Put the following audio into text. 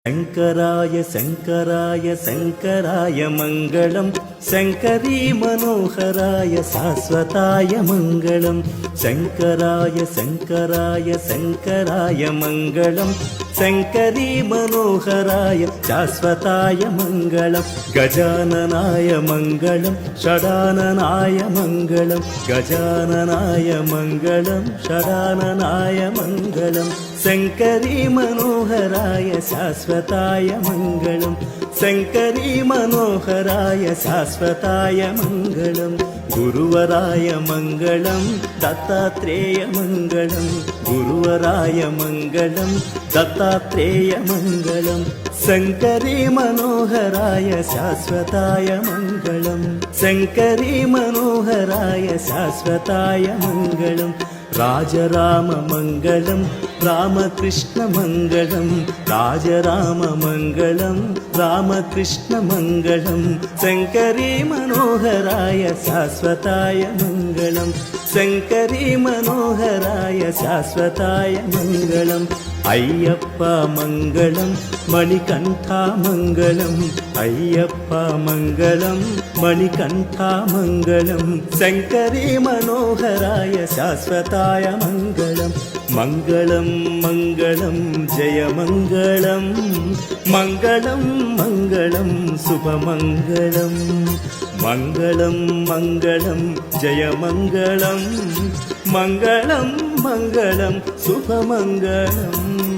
शङ्कराय शङ्कराय शङ्कराय मङ्गलं शङ्करी मनोहराय शाश्वताय मङ्गलं शङ्कराय शङ्कराय शङ्कराय मङ्गलं शङ्करी मनोहराय शाश्वताय मङ्गलं गजाननाय मङ्गलं षडाननाय मङ्गलं गजाननाय मङ्गलं षडाननाय मङ्गलं शङ्करी मनोहराय शाश्वताय मङ्गलं शङ्करी मनोहराय शाश्वताय मङ्गलं गुरुवराय मङ्गलं दत्तात्रेय मङ्गलं गुरुवराय मङ्गलं दत्तात्रेय मङ्गलं शङ्करी मनोहराय शाश्वताय मङ्गलं शङ्करी मनोहराय शाश्वताय मङ्गलं राजराम मङ्गलं रामकृष्ण मङ्गलं राजराम मङ्गलं रामकृष्ण मङ्गलं शङ्करी मनोहराय शाश्वताय मङ्गलं शङ्करी मनोहराय शाश्वताय मङ्गलम् अय्यप्प मङ्गलं मणिकण्ठा मङ्गलम् अय्यप्प मङ्गलं मणिकण्ठा मङ्गलं शङ्करी मनोहराय शाश्वताय मङ्गलं मङ्गलं मङ्गलं जय मङ्गलं मङ्गलं मङ्गलं शुभमङ्गलं मङ्गलं मङ्गलं जय मङ्गलं मङ्गलं मङ्गलं शुभमङ्गलम्।